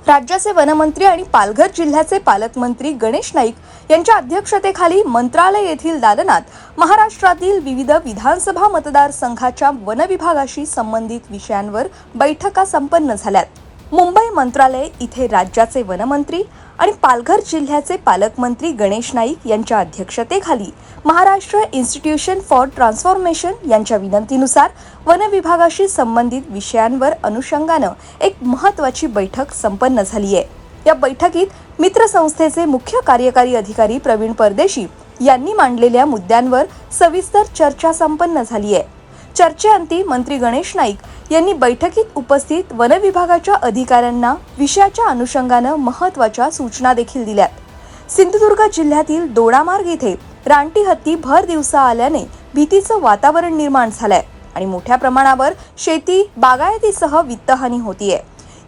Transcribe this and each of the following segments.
राज्याचे वनमंत्री आणि पालघर जिल्ह्याचे पालकमंत्री गणेश नाईक यांच्या अध्यक्षतेखाली मंत्रालय येथील दालनात महाराष्ट्रातील विविध विधानसभा मतदारसंघाच्या वन विभागाशी संबंधित विषयांवर बैठका संपन्न झाल्यात. मुंबई मंत्रालय इथे राज्याचे वनमंत्री आणि पालघर जिल्ह्याचे पालकमंत्री गणेश नाईक यांच्या अध्यक्षतेखाली महाराष्ट्र इन्स्टिट्यूशन फॉर ट्रान्सफॉर्मेशन यांच्या विनंतीनुसार वन विभागाशी संबंधित विषयांवर अनुषंगाने एक महत्त्वाची बैठक संपन्न झाली आहे. या बैठकीत मित्र संस्थेचे मुख्य कार्यकारी अधिकारी प्रवीण परदेशी यांनी मांडलेल्या मुद्द्यांवर सविस्तर चर्चा संपन्न झाली आहे. चर्चेअंती मंत्री गणेश नाईक यांनी बैठकीत उपस्थित वन विभागाच्या अधिकाऱ्यांना विषयाच्या अनुषंगाने महत्त्वाच्या सूचना देखील दिल्यात. सिंधुदुर्ग जिल्ह्यातील दोडामार्ग येथे रानटी हत्ती भर दिवसा आल्याने भीतीचं वातावरण निर्माण झालंय आणि मोठ्या प्रमाणावर शेती बागायतीसह वित्तहानी होतीये.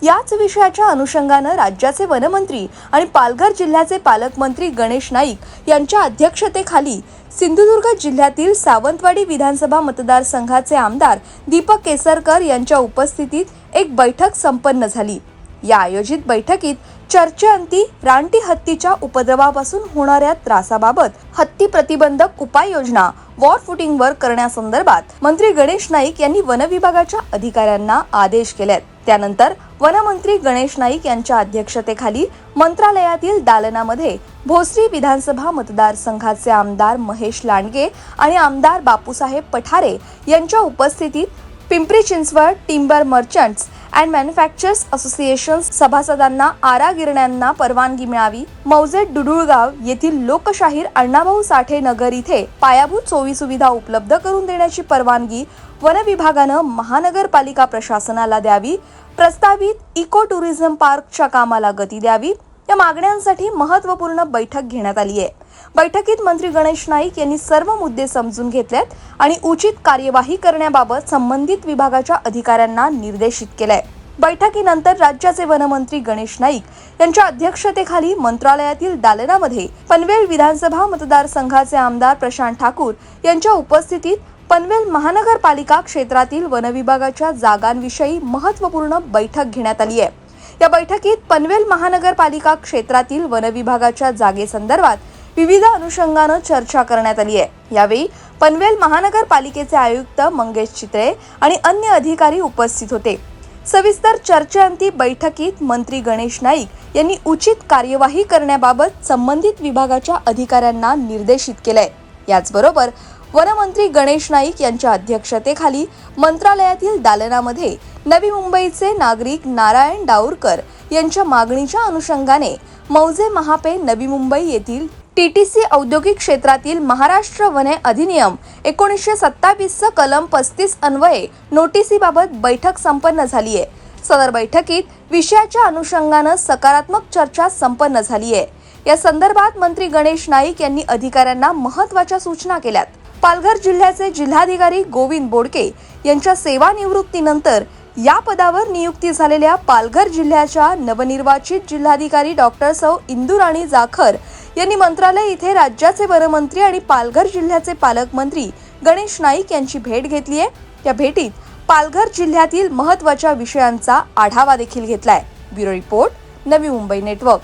याच विषयाच्या अनुषंगाने राज्याचे वनमंत्री आणि पालघर जिल्ह्याचे पालकमंत्री गणेश नाईक यांच्या अध्यक्षतेखाली सिंधुदुर्ग जिल्ह्यातील सावंतवाडी विधानसभा मतदारसंघाचे आमदार दीपक केसरकर यांच्या उपस्थितीत एक बैठक संपन्न झाली. या आयोजित बैठकीत चर्चेअंती रानटी हत्तीच्या उपद्रवापासून होणाऱ्या त्रासाबाबत हत्ती प्रतिबंधक उपाययोजना वॉर फुटिंगवर करण्यासंदर्भात मंत्री गणेश नाईक यांनी वन विभागाच्या अधिकाऱ्यांना आदेश केलेत. त्यानंतर वनमंत्री गणेश नाईक यांच्या अध्यक्षतेखाली मंत्रालयातील दालनामध्ये भोसरी विधानसभा मतदारसंघाचे आमदार महेश लांडगे आणि आमदार बापूसाहेब पठारे यांच्या उपस्थितीत Pimpri Chinchwad timber merchants and manufacturers association सभासदांना आरा गिरण्यांना परवानगी मिळावी, मौजे डुडुळगाव येथील लोकशाहीर अण्णाभाऊ साठे नगर इथे पायाभूत सोयीसुविधा उपलब्ध करून देण्याची परवानगी वन विभागानं महानगरपालिका प्रशासनाला द्यावी, प्रस्तावित इको टुरिझम पार्कच्या कामाला गती द्यावी, या मागण्यांसाठी महत्त्वपूर्ण बैठक घेण्यात आली आहे. बैठकीत मंत्री गणेश नाईक यांनी सर्व मुद्दे समजून घेतलेत आणि उचित कार्यवाही करण्याबाबत संबंधित विभागाच्या अधिकाऱ्यांना निर्देशित केलंय. बैठकीनंतर राज्याचे वनमंत्री गणेश नाईक यांच्या अध्यक्षतेखाली मंत्रालयातील दालनामध्ये पनवेल विधानसभा मतदारसंघाचे आमदार प्रशांत ठाकूर यांच्या उपस्थितीत पनवेल महानगरपालिका क्षेत्रातील वन विभागाच्या जागांविषयी महत्त्वपूर्ण बैठक घेण्यात आली आहे. या बैठकीत पनवेल महानगरपालिका क्षेत्रातील वन विभागाच्या जागेसंदर्भात विविध अनुषंगाने चर्चा करण्यात आली आहे. यावेळी पनवेल महानगरपालिकेचे आयुक्त मंगेश चित्रे आणि अन्य अधिकारी उपस्थित होते. सविस्तर चर्चेअंती बैठकीत मंत्री गणेश नाईक यांनी उचित कार्यवाही करण्याबाबत संबंधित विभागाच्या अधिकाऱ्यांना निर्देशित केलंय. याचबरोबर वनमंत्री गणेश नाईक यांच्या अध्यक्षतेखाली मंत्रालयातील दालनामध्ये नवी मुंबईचे नागरिक नारायण डाऊरकर यांच्या मागणीच्या अनुषंगाने मौजे महापे नवी मुंबई येथील टीटीसी औद्योगिक क्षेत्रातील महाराष्ट्र वने अधिनियम 1927 कलम 35 अन्वये नोटिसीबाबत बैठक संपन्न झाली आहे. सदर बैठकीत विषयाच्या अनुषंगाने सकारात्मक चर्चा संपन्न झाली आहे. या संदर्भात मंत्री गणेश नाईक यांनी अधिकाऱ्यांना महत्त्वाच्या सूचना केल्यात. पालघर जिल्ह्याचे जिल्हाधिकारी गोविंद बोडके यांच्या सेवानिवृत्तीनंतर या पदावर नियुक्ती झालेल्या पालघर जिल्ह्याच्या नवनिर्वाचित जिल्हाधिकारी डॉक्टर सौ इंदुराणी जाखर यांनी मंत्रालय इथे राज्याचे वनमंत्री आणि पालघर जिल्ह्याचे पालकमंत्री गणेश नाईक यांची भेट घेतली आहे. या भेटीत पालघर जिल्ह्यातील महत्त्वाच्या विषयांचा आढावा देखील घेतलाय. Bureau report, Navi Mumbai network.